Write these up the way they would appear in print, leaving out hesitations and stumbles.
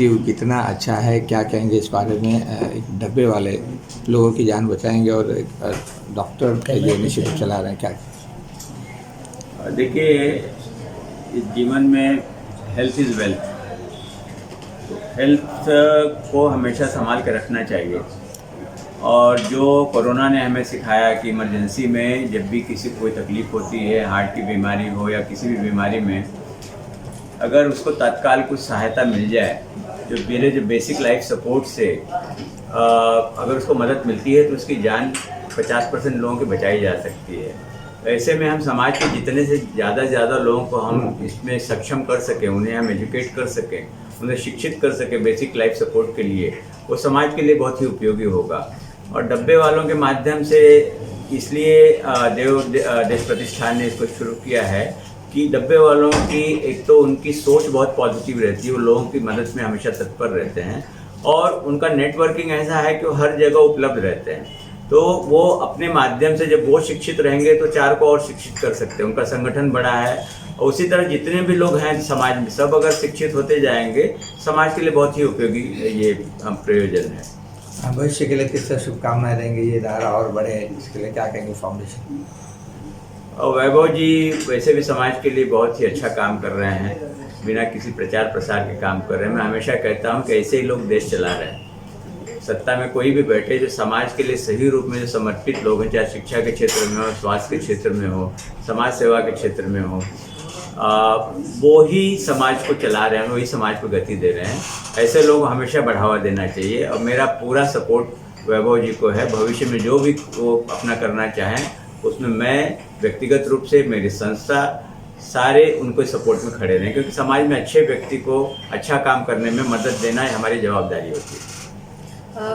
Initiative कितना अच्छा है, क्या कहेंगे इस बारे में? एक डब्बे वाले लोगों की जान बचाएंगे और एक डॉक्टर ये इनिशिएटिव चला रहे हैं, क्या? देखिए, इस जीवन में हेल्थ इज़ वेल्थ। तो हेल्थ को हमेशा संभाल के रखना चाहिए। और जो कोरोना ने हमें सिखाया कि इमरजेंसी में जब भी किसी को कोई तकलीफ़ होती है, हार्ट की बीमारी हो या किसी भी बीमारी में, अगर उसको तत्काल कुछ सहायता मिल जाए, जो बेसिक लाइफ सपोर्ट से अगर उसको मदद मिलती है तो उसकी जान 50% लोगों की बचाई जा सकती है। ऐसे में हम समाज के जितने से ज़्यादा लोगों को हम इसमें सक्षम कर सकें, उन्हें हम एजुकेट कर सकें, उन्हें शिक्षित कर सकें बेसिक लाइफ सपोर्ट के लिए, वो समाज के लिए बहुत ही उपयोगी होगा। और डब्बे वालों के माध्यम से इसलिए देश प्रतिष्ठान ने इसको शुरू किया है कि डब्बे वालों की एक तो उनकी सोच बहुत पॉजिटिव रहती है, वो लोगों की मदद में हमेशा तत्पर रहते हैं और उनका नेटवर्किंग ऐसा है कि वो हर जगह उपलब्ध रहते हैं। तो वो अपने माध्यम से जब वो शिक्षित रहेंगे तो 4 को और शिक्षित कर सकते हैं, उनका संगठन बड़ा है। और उसी तरह जितने भी लोग हैं समाज में, सब अगर शिक्षित होते जाएंगे, समाज के लिए बहुत ही उपयोगी ये प्रयोजन है। भविष्य के लिए किस तरह शुभकामनाएं देंगे, ये धारा और बढ़े, इसके लिए क्या कहेंगे फाउंडेशन? और वैभव जी वैसे भी समाज के लिए बहुत ही अच्छा काम कर रहे हैं, बिना किसी प्रचार प्रसार के काम कर रहे हैं। मैं हमेशा कहता हूं कि ऐसे ही लोग देश चला रहे हैं। सत्ता में कोई भी बैठे जो समाज के लिए सही रूप में जो समर्पित लोग हैं, चाहे शिक्षा के क्षेत्र में हो, स्वास्थ्य के क्षेत्र में हो, समाज सेवा के क्षेत्र में हो, वो ही समाज को चला रहे हैं, वही समाज को गति दे रहे हैं। ऐसे लोग हमेशा बढ़ावा देना चाहिए और मेरा पूरा सपोर्ट वैभव जी को है। भविष्य में जो भी वो अपना करना चाहें उसमें मैं व्यक्तिगत रूप से, मेरी संस्था, सारे उनको सपोर्ट में खड़े रहें, क्योंकि समाज में अच्छे व्यक्ति को अच्छा काम करने में मदद देना ही हमारी जवाबदारी होती है।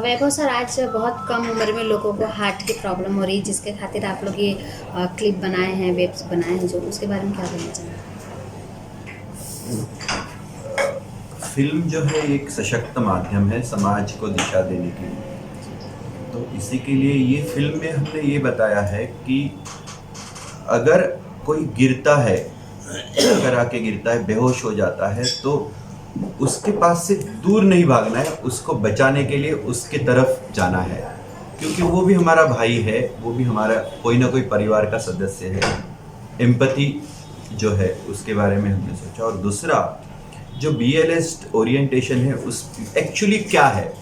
वैभव सर, आज बहुत कम उम्र में लोगों को हार्ट की प्रॉब्लम हो रही है, जिसके खातिर आप लोग ये क्लिप बनाए हैं, वेब्स बनाए हैं, जो उसके बारे में क्या बोलना चाहेंगे? फिल्म जो है एक सशक्त माध्यम है समाज को दिशा देने के लिए। तो इसी के लिए ये फिल्म में हमने ये बताया है कि अगर कोई गिरता है, अगर आके गिरता है, बेहोश हो जाता है, तो उसके पास से दूर नहीं भागना है, उसको बचाने के लिए उसके तरफ जाना है, क्योंकि वो भी हमारा भाई है, वो भी हमारा कोई ना कोई परिवार का सदस्य है। एम्पैथी जो है उसके बारे में हमने सोचा। और दूसरा जो BLS ओरिएंटेशन है उस एक्चुअली क्या है,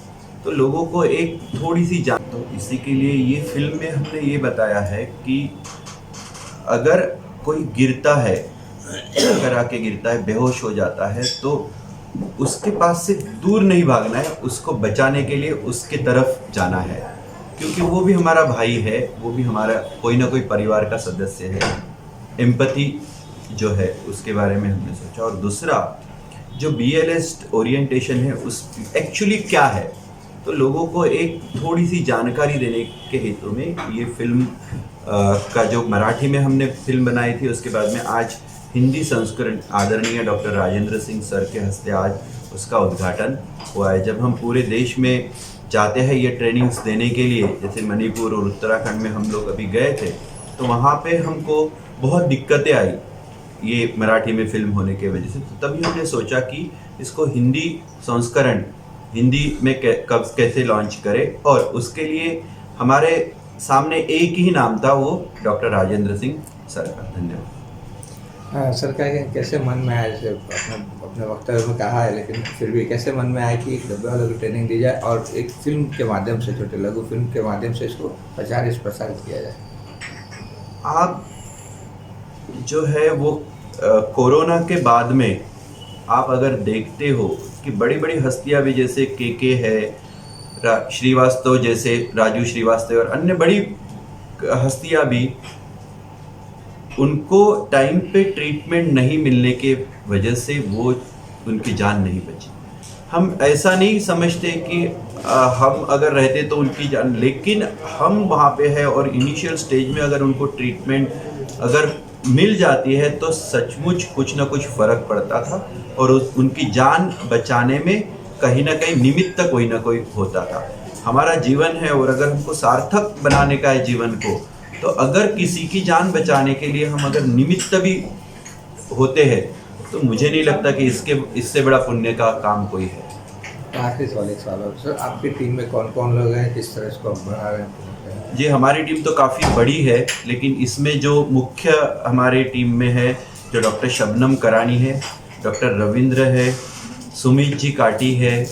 तो लोगों को एक थोड़ी सी जान। तो इसी के लिए ये फिल्म में हमने ये बताया है कि अगर कोई गिरता है, अगर आके गिरता है, बेहोश हो जाता है, तो उसके पास से दूर नहीं भागना है, उसको बचाने के लिए उसके तरफ जाना है, क्योंकि वो भी हमारा भाई है, वो भी हमारा कोई ना कोई परिवार का सदस्य है। एम्पैथी जो है उसके बारे में हमने सोचा। और दूसरा जो BLS ओरिएंटेशन है उस एक्चुअली क्या है, तो लोगों को एक थोड़ी सी जानकारी देने के हेतु में ये फिल्म का जो मराठी में हमने फिल्म बनाई थी, उसके बाद में आज हिंदी संस्करण आदरणीय डॉक्टर राजेंद्र सिंह सर के हस्ते आज उसका उद्घाटन हुआ है। जब हम पूरे देश में जाते हैं ये ट्रेनिंग्स देने के लिए, जैसे मणिपुर और उत्तराखंड में हम लोग अभी गए थे, तो वहाँ पे हमको बहुत दिक्कतें आई ये मराठी में फिल्म होने की वजह से। तो तभी हमने सोचा कि इसको हिंदी संस्करण हिंदी में कब कैसे लॉन्च करें, और उसके लिए हमारे सामने एक ही नाम था, वो डॉक्टर राजेंद्र सिंह सर का। धन्यवाद। सर कैसे मन में आया, जैसे अपने वक्तव्य में कहा है, लेकिन फिर भी कैसे मन में आया कि एक डब्बे वालों को ट्रेनिंग दी जाए और एक फिल्म के माध्यम से, छोटे लघु फिल्म के माध्यम से इसको प्रसारित किया जाए? आप जो है वो कोरोना के बाद में आप अगर देखते हो कि बड़ी बड़ी हस्तियां भी, जैसे के है, श्रीवास्तव जैसे राजू श्रीवास्तव और अन्य बड़ी हस्तियां भी, उनको टाइम पे ट्रीटमेंट नहीं मिलने के वजह से वो उनकी जान नहीं बची। हम ऐसा नहीं समझते कि हम अगर रहते तो उनकी जान, लेकिन हम वहाँ पे है और इनिशियल स्टेज में अगर उनको ट्रीटमेंट अगर मिल जाती है तो सचमुच कुछ ना कुछ फ़र्क पड़ता था और उनकी जान बचाने में कहीं ना कहीं निमित्त कोई ना कोई होता था। हमारा जीवन है और अगर हमको सार्थक बनाने का है जीवन को, तो अगर किसी की जान बचाने के लिए हम अगर निमित्त भी होते हैं तो मुझे नहीं लगता कि इससे बड़ा पुण्य का काम कोई है। आखिरी सवाल एक सवाल और सर, आपकी टीम में कौन कौन लोग हैं, किस तरह इसको आप बढ़ा रहे हैं? जी, हमारी टीम तो काफ़ी बड़ी है, लेकिन इसमें जो मुख्य हमारे टीम में है, जो डॉक्टर शबनम करानी है, डॉक्टर रविंद्र है, सुमित जी काटी है,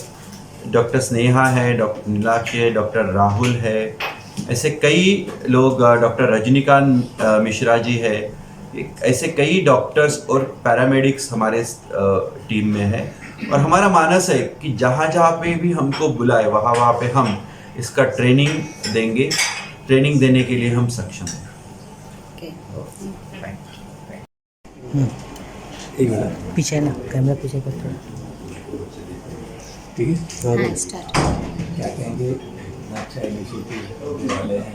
डॉक्टर स्नेहा है, डॉक्टर नीलाक्ष है, डॉक्टर राहुल है, ऐसे कई लोग, डॉक्टर रजनीकांत मिश्रा जी है, ऐसे कई डॉक्टर्स और पैरामेडिक्स हमारे टीम में है। और हमारा मानस है कि जहाँ जहाँ पे भी हमको बुलाए वहाँ वहाँ पे हम इसका ट्रेनिंग देंगे, ट्रेनिंग देने के लिए हम सक्षम हैं। ओके। पीछे है ना, कैमरा पीछे करते हैं। ठीक है, हाँ, स्टार्ट। क्या कहेंगे? इतना अच्छा इनिशिएटिव होने वाले हैं,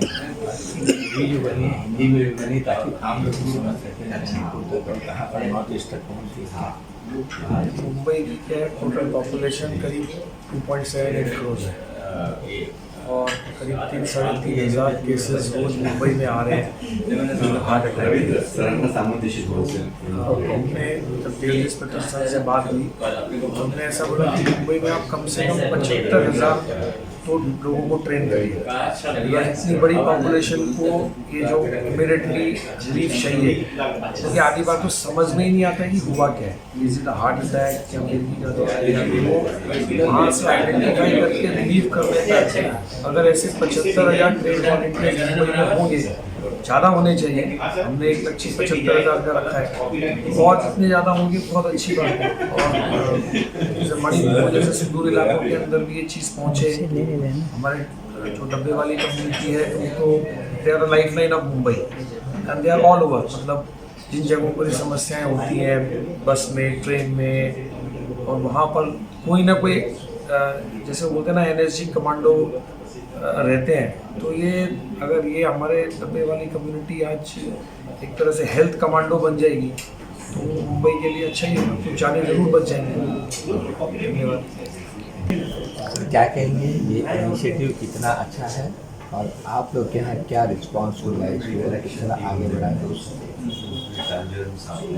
मूवी जो बनी है हिंदी में भी बनी ताकि आम लोग भी समझ सकें लखनऊ तक और कहाँ पर नॉर्थ ईस्ट तक पहुँची। हाँ, मुंबई की क्या है, टोटल पॉपुलेशन करीब 2.78 करोड़ है और करीब 3-3.5 केसेस रोज मुंबई में आ रहे हैं हार्ट अटैक के। हमने जब जेल इंस्पेक्टर सर से बात हुई तो हमने ऐसा बोला कि मुंबई में आप कम से कम 75,000 तो लोगों को ट्रेन करिए। इतनी बड़ी पॉपुलेशन को ये जो इमीडिएटली रिलीफ चाहिए, क्योंकि आधी बार तो समझ में ही नहीं आता कि हुआ क्या है, इज इट हार्ट अटैक या मिर्गी का दौरा है, वो वहाँ से आइडेंटिफाई करके रिलीव कर देता है। अगर ऐसे 75,000 ट्रेन वॉलंटियर्स मुंबई में होंगे, ज़्यादा होने चाहिए, हमने एक लक्ष्य 75,000 का रखा है, और जितने ज़्यादा होंगे बहुत अच्छी बात है। और जैसे मणिपुर जैसे सुदूर इलाकों के अंदर भी ये चीज़ पहुँचे, हमारे जो डब्बे वाली कम्युनिटी है उनको they are the life line of Mumbai and they are all over, मतलब जिन जगहों पर ये समस्याएँ होती हैं बस में, ट्रेन में, और वहाँ पर कोई ना कोई जैसे बोलते हैं ना NSG कमांडो रहते हैं, तो ये अगर ये हमारे डब्बे वाली कम्युनिटी आज एक तरह से हेल्थ कमांडो बन जाएगी तो मुंबई के लिए अच्छा ही होगा, तो जाने जरूर बच जाएंगे। धन्यवाद। क्या कहेंगे, ये इनिशिएटिव कितना अच्छा है और आप लोग के यहाँ क्या रिस्पॉन्स हो रहा है इसकी वजह कितना आगे बढ़ा है?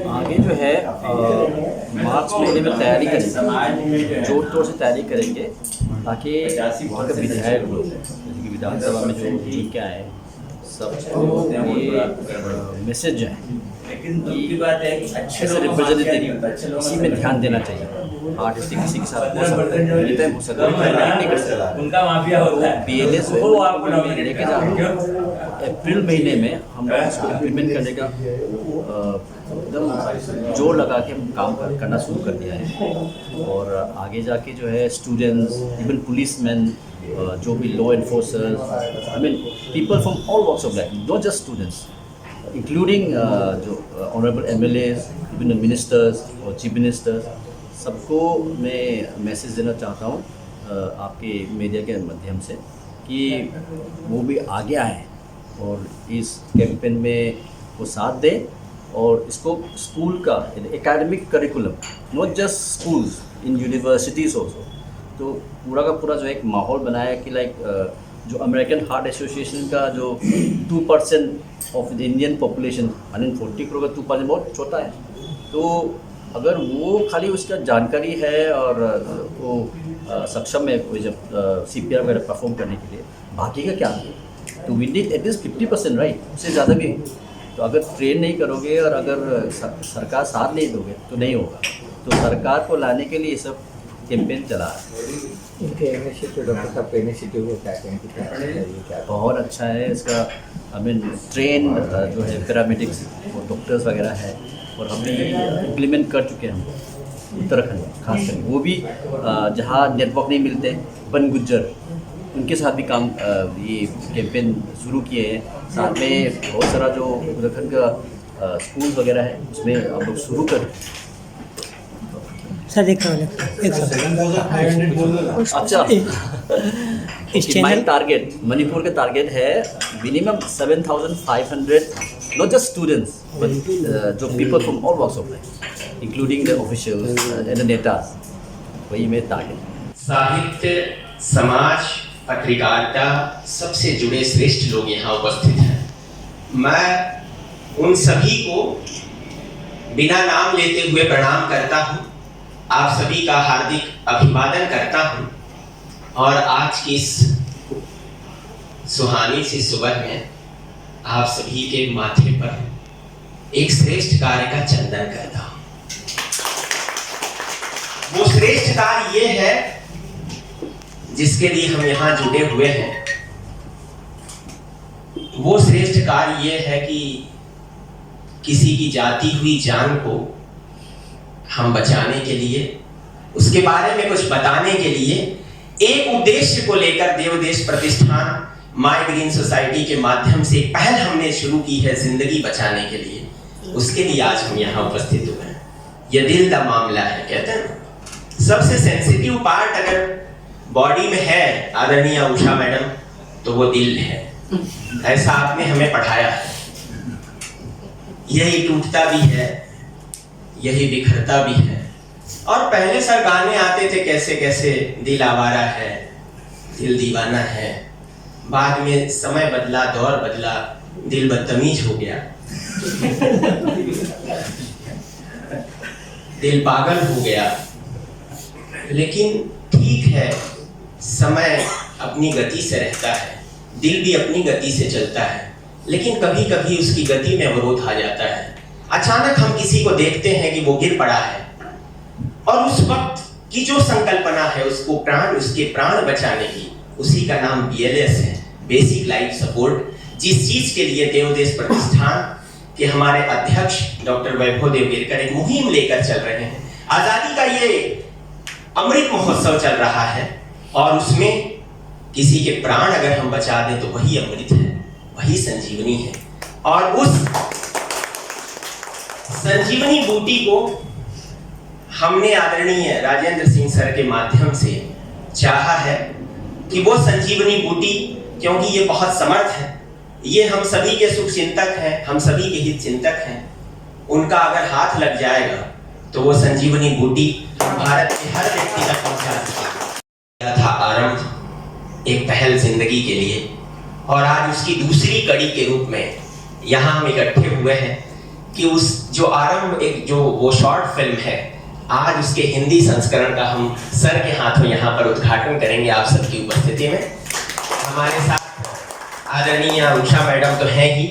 आगे जो है मार्च महीने में तैयारी करेंगे, जोर तोड़ से तैयारी करेंगे ताकि वहाँ के विधायक लोग जैसे कि विधानसभा में जो जीत के आए सबको ये मैसेज जो है कि अच्छे से रिप्रेजेंटेटिव इसी में ध्यान देना चाहिए। आर्टिस्ट किसी के साथ हो सकता है, एनी टाइम हो सकता है, नहीं कर सकता। उनका माफिया होता है। PLS वो आपको लेके जा रहे हैं। अप्रैल महीने में हम लोग इसको इम्प्लीमेंट करने का एकदम जोर लगा के हम काम करना शुरू कर दिया है। और आगे जाके जो है स्टूडेंट्स, इवन पुलिसमैन, जो भी law enforcers, I mean people from all walks of life, not just students, including जो ऑनरेबल MLAs, इवन मिनिस्टर्स और चीफ मिनिस्टर्स, सबको मैं मैसेज देना चाहता हूँ आपके मीडिया के माध्यम से कि वो भी आगे आएँ और इस कैंपेन में वो साथ दें और इसको स्कूल का academic curriculum, not just schools, in universities also, तो पूरा का पूरा जो एक माहौल बनाया कि लाइक जो अमेरिकन हार्ट एसोसिएशन का जो 2% of the Indian population 140 crore का 2% बहुत छोटा है, तो अगर वो खाली उसका जानकारी है और वो सक्षम है कोई जब CPR वगैरह परफॉर्म करने के लिए, बाकी का क्या है, तो वी नीड एटलीस्ट 50%, राइट, उससे ज़्यादा भी। तो अगर ट्रेन नहीं करोगे और अगर सरकार साथ नहीं दोगे तो नहीं होगा। तो सरकार को लाने के लिए ये सब कैंपेन चला है। इनके इनिशिएटिव, डॉक्टर साहब के इनिशिएटिव को क्या कहें कि क्या बहुत अच्छा है इसका। आई मीन ट्रेन जो है पैरामेडिक्स और डॉक्टर्स वगैरह है, और हम भी इम्प्लीमेंट कर चुके हैं हम उत्तराखंड में, खास करके वो भी जहाँ नेटवर्क नहीं मिलते, बन गुज्जर, उनके साथ भी काम ये कैंपेन शुरू किए हैं। साथ में बहुत सारा जो उत्तराखंड का स्कूल वगैरह है उसमें हम लोग शुरू कर। सर एक अच्छा, इस माई चैनल टारगेट, मणिपुर का टारगेट है minimum 7,500 not just students but जो people from all walks of life, including the officials and the netas, वही मेरा टारगेट। साहित्य, समाज, पत्रकारिता सबसे जुड़े श्रेष्ठ लोग यहाँ उपस्थित हैं। मैं उन सभी को बिना नाम लेते हुए प्रणाम करता हूँ, आप सभी का हार्दिक अभिवादन करता हूँ और आज की इस सुहानी सी सुबह में आप सभी के माथे पर एक श्रेष्ठ कार्य का चंदन करता हूं। वो श्रेष्ठ कार्य ये है जिसके लिए हम यहां जुटे हुए हैं। वो श्रेष्ठ कार्य ये है कि किसी की जाती हुई जान को हम बचाने के लिए, उसके बारे में कुछ बताने के लिए एक उद्देश्य को लेकर देवदेश प्रतिष्ठान माय ग्रीन सोसाइटी के माध्यम से पहल हमने शुरू की है जिंदगी बचाने के लिए। उसके लिए आज हम यहाँ उपस्थित हुए हैं। यह दिल का मामला है, कहते हैं ना, सबसे सेंसिटिव पार्ट अगर बॉडी में है आदरणीय उषा मैडम तो वो दिल है। ऐसा आपने हमें पढ़ाया है। यही टूटता भी है, यही बिखरता भी है। और पहले सर गाने आते थे कैसे कैसे, दिल आवारा है, दिल दीवाना है। बाद में समय बदला, दौर बदला, दिल बदतमीज हो गया, दिल पागल हो गया। लेकिन ठीक है, समय अपनी गति से रहता है, दिल भी अपनी गति से चलता है, लेकिन कभी कभी उसकी गति में अवरोध आ जाता है। अचानक हम किसी को देखते हैं कि वो गिर पड़ा है और उस वक्त की जो संकल्पना है उसको उसके प्राण बचाने की, उसी का नाम BLS है, बेसिक लाइफ सपोर्ट। जिस चीज के लिए देवदेश प्रतिष्ठान के हमारे अध्यक्ष डॉक्टर वैभव देवगिरकर एक मुहिम लेकर चल रहे हैं। आजादी का ये अमृत महोत्सव चल रहा है और उसमें किसी के प्राण अगर हम बचा दें तो वही अमृत है, वही संजीवनी है। और उस संजीवनी बूटी को हमने आदरणीय राजेंद्र सिंह सर के माध्यम से चाहा है कि वो संजीवनी बूटी, क्योंकि ये बहुत समर्थ है, ये हम सभी के शुभ चिंतक हैं, हम सभी के हित चिंतक हैं, उनका अगर हाथ लग जाएगा तो वो संजीवनी बूटी भारत के हर व्यक्ति तक पहुंचा सकेगा। था आरंभ एक पहल जिंदगी के लिए, और आज उसकी दूसरी कड़ी के रूप में यहाँ हम इकट्ठे हुए हैं कि उस जो आरंभ एक जो वो शॉर्ट फिल्म है, आज उसके हिंदी संस्करण का हम सर के हाथों यहाँ पर उद्घाटन करेंगे आप सबकी उपस्थिति में। हमारे साथ आदरणीय उषा मैडम तो हैं ही,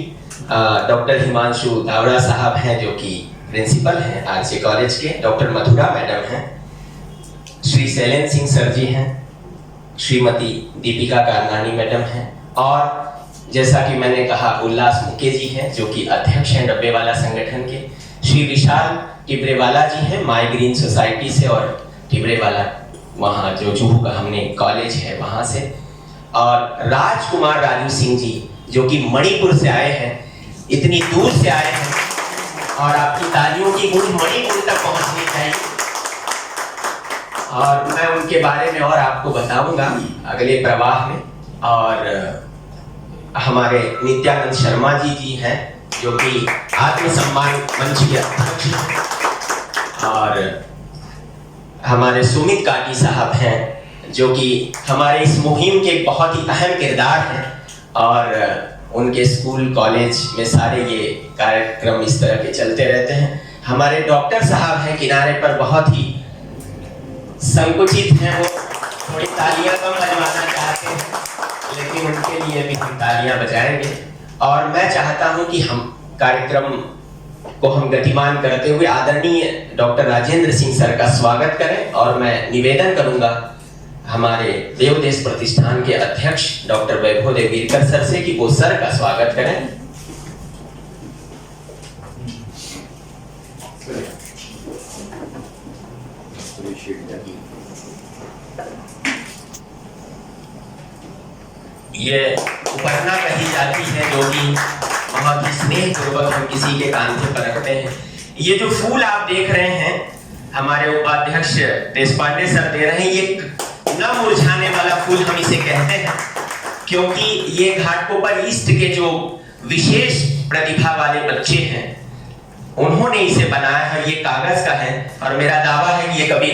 डॉक्टर हिमांशु दावड़ा साहब हैं जो कि प्रिंसिपल हैं RJ कॉलेज के, डॉक्टर मधुरा मैडम हैं, श्री शैलेंद्र सिंह सर जी हैं, श्रीमती दीपिका कारनानी मैडम हैं, और जैसा कि मैंने कहा उल्लास मुके जी हैं जो कि अध्यक्ष हैं डब्बेवाला संगठन के, श्री विशाल टिबरेवाला जी हैं माय ग्रीन सोसाइटी से और टिबरेवाला वहाँ जो जुहू का हमने कॉलेज है वहाँ से, और राजकुमार राजू सिंह जी जो कि मणिपुर से आए हैं, इतनी दूर से आए हैं, और आपकी तालियों की गूंज मणिपुर तक पहुँचनी चाहिए। और मैं उनके बारे में और आपको बताऊंगा अगले प्रवाह में। और हमारे नित्यानंद शर्मा जी हैं जो कि आत्मसम्मान मंच के अध्यक्ष हैं, और हमारे सुमित काटी साहब हैं जो कि हमारे इस मुहिम के बहुत ही अहम किरदार हैं, और उनके स्कूल कॉलेज में सारे ये कार्यक्रम इस तरह के चलते रहते हैं। हमारे डॉक्टर साहब हैं किनारे पर, बहुत ही संकुचित हैं, वो थोड़ी तालियां कम बजवाना चाहते हैं, लेकिन उनके लिए भी हम तालियां बजाएंगे। और मैं चाहता हूं कि हम कार्यक्रम को हम गतिमान करते हुए आदरणीय डॉक्टर राजेंद्र सिंह सर का स्वागत करें, और मैं निवेदन करूंगा हमारे देवदेश प्रतिष्ठान के अध्यक्ष डॉक्टर वैभव देवगिरकर सर से कि वो सर का स्वागत करें। ये उपरना कही जाती है जो कि बहुत ही स्नेह पूर्वक हम किसी के कांधे पर रखते हैं। ये जो फूल आप देख रहे हैं हमारे उपाध्यक्ष देशपांडे सर दे रहे हैं, ये न मुरझाने वाला फूल हम इसे कहते हैं, क्योंकि ये घाटकोपर ईस्ट के जो विशेष प्रतिभा वाले बच्चे हैं उन्होंने इसे बनाया है। ये कागज का है और मेरा दावा है कि ये कभी